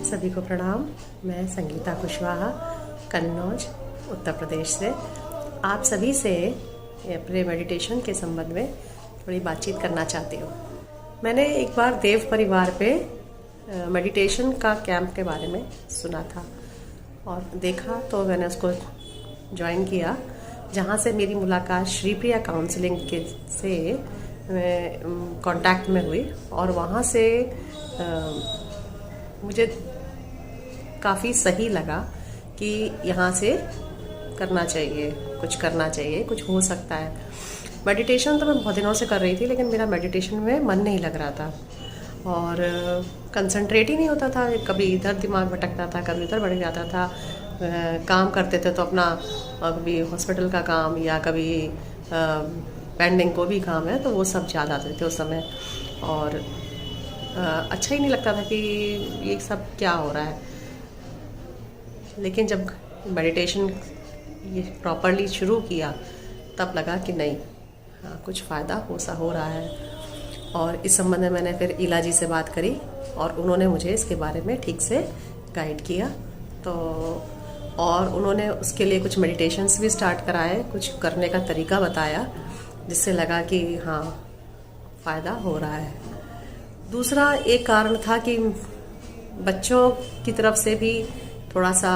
सभी को प्रणाम। मैं संगीता कुशवाहा, कन्नौज, उत्तर प्रदेश से आप सभी से अपने मेडिटेशन के संबंध में थोड़ी बातचीत करना चाहती हूँ। मैंने एक बार देव परिवार पे मेडिटेशन का कैंप के बारे में सुना था और देखा, तो मैंने उसको ज्वाइन किया, जहाँ से मेरी मुलाकात श्रीप्रिया काउंसलिंग के से कांटेक्ट में हुई और वहाँ से मुझे काफ़ी सही लगा कि यहाँ से करना चाहिए, कुछ करना चाहिए, कुछ हो सकता है। मेडिटेशन तो मैं बहुत दिनों से कर रही थी, लेकिन मेरा मेडिटेशन में मन नहीं लग रहा था और कंसंट्रेट ही नहीं होता था। कभी इधर दिमाग भटकता था, कभी उधर भटक जाता था। काम करते थे तो अपना कभी हॉस्पिटल का काम या कभी पेंडिंग को भी काम है तो वो सब याद आते थे उस समय, और अच्छा ही नहीं लगता था कि ये सब क्या हो रहा है। लेकिन जब मेडिटेशन ये प्रॉपरली शुरू किया तब लगा कि नहीं, हाँ, कुछ फ़ायदा हो रहा है। और इस संबंध में मैंने फिर इला जी से बात करी और उन्होंने मुझे इसके बारे में ठीक से गाइड किया। तो और उन्होंने उसके लिए कुछ मेडिटेशंस भी स्टार्ट कराए, कुछ करने का तरीका बताया, जिससे लगा कि हाँ, फ़ायदा हो रहा है। दूसरा एक कारण था कि बच्चों की तरफ से भी थोड़ा सा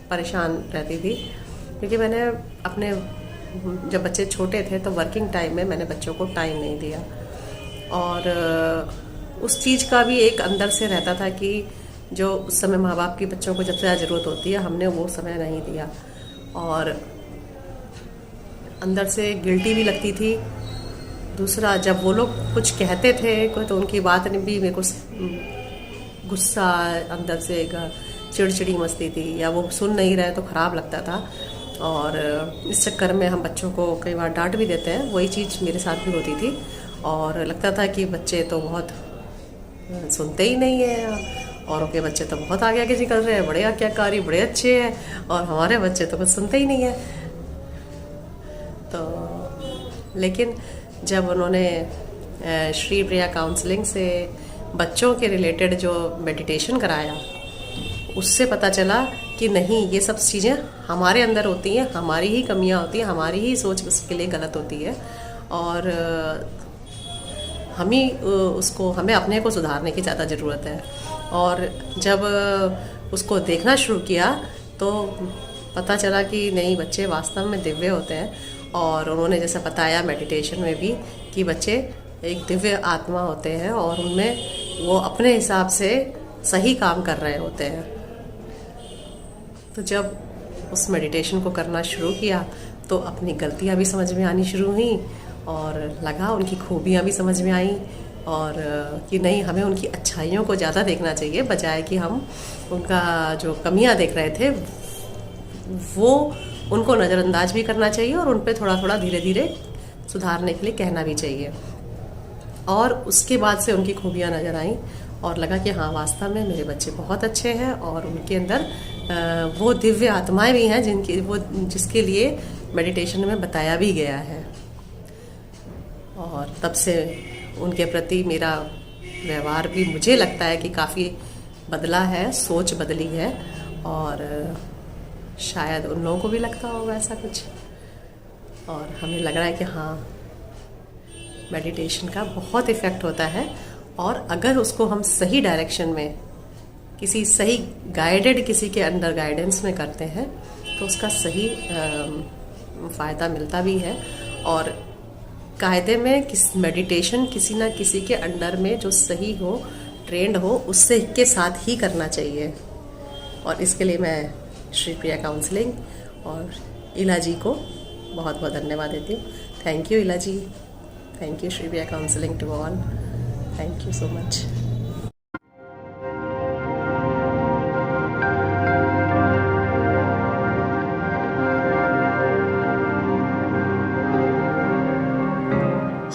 परेशान रहती थी, क्योंकि मैंने अपने जब बच्चे छोटे थे तो वर्किंग टाइम में मैंने बच्चों को टाइम नहीं दिया, और उस चीज़ का भी एक अंदर से रहता था कि जो उस समय माँ बाप की बच्चों को जब ज़्यादा ज़रूरत होती है, हमने वो समय नहीं दिया, और अंदर से गिल्टी भी लगती थी। दूसरा, जब वो लोग कुछ कहते थे तो उनकी बात भी मेरे को गुस्सा अंदर से चिड़चिड़ी मचती थी, या वो सुन नहीं रहे तो ख़राब लगता था। और इस चक्कर में हम बच्चों को कई बार डांट भी देते हैं, वही चीज़ मेरे साथ भी होती थी। और लगता था कि बच्चे तो बहुत सुनते ही नहीं हैं, औरों के बच्चे तो बहुत आगे आगे निकल रहे हैं, बड़े आज्ञाकारी, बड़े अच्छे हैं, और हमारे बच्चे तो कुछ सुनते ही नहीं हैं। तो लेकिन जब उन्होंने श्रीप्रिया काउंसलिंग से बच्चों के रिलेटेड जो मेडिटेशन कराया, उससे पता चला कि नहीं, ये सब चीज़ें हमारे अंदर होती हैं, हमारी ही कमियां होती हैं, हमारी ही सोच उसके लिए गलत होती है, और हमें अपने को सुधारने की ज़्यादा ज़रूरत है। और जब उसको देखना शुरू किया तो पता चला कि नहीं, बच्चे वास्तव में दिव्य होते हैं। और उन्होंने जैसा बताया मेडिटेशन में भी कि बच्चे एक दिव्य आत्मा होते हैं और उनमें वो अपने हिसाब से सही काम कर रहे होते हैं। तो जब उस मेडिटेशन को करना शुरू किया तो अपनी गलतियां भी समझ में आनी शुरू हुई, और लगा उनकी खूबियां भी समझ में आई, और कि नहीं, हमें उनकी अच्छाइयों को ज़्यादा देखना चाहिए, बजाय कि हम उनका जो कमियां देख रहे थे वो उनको नज़रअंदाज भी करना चाहिए, और उन पर थोड़ा थोड़ा धीरे धीरे सुधारने के लिए कहना भी चाहिए। और उसके बाद से उनकी खूबियां नज़र आईं और लगा कि हाँ, वास्तव में मेरे बच्चे बहुत अच्छे हैं, और उनके अंदर वो दिव्य आत्माएं भी हैं जिसके लिए मेडिटेशन में बताया भी गया है। और तब से उनके प्रति मेरा व्यवहार भी मुझे लगता है कि काफ़ी बदला है, सोच बदली है, और शायद उन लोगों को भी लगता होगा ऐसा कुछ। और हमें लग रहा है कि हाँ, मेडिटेशन का बहुत इफ़ेक्ट होता है, और अगर उसको हम सही डायरेक्शन में किसी सही गाइडेड किसी के अंडर गाइडेंस में करते हैं तो उसका सही फ़ायदा मिलता भी है। और कायदे में मेडिटेशन किसी ना किसी के अंडर में जो सही हो, ट्रेंड हो, उससे के साथ ही करना चाहिए। और इसके लिए मैं श्रीप्रिया काउंसलिंग और इला जी को बहुत बहुत धन्यवाद देती हूँ। Thank you Ila ji, thank you Shripriya counselling to all, thank you so much.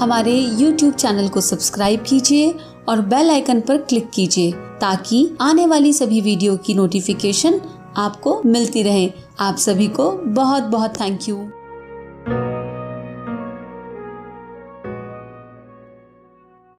हमारे YouTube चैनल को सब्सक्राइब कीजिए और बेल आइकन पर क्लिक कीजिए, ताकि आने वाली सभी वीडियो की नोटिफिकेशन आपको मिलती रहे। आप सभी को बहुत बहुत थैंक यू।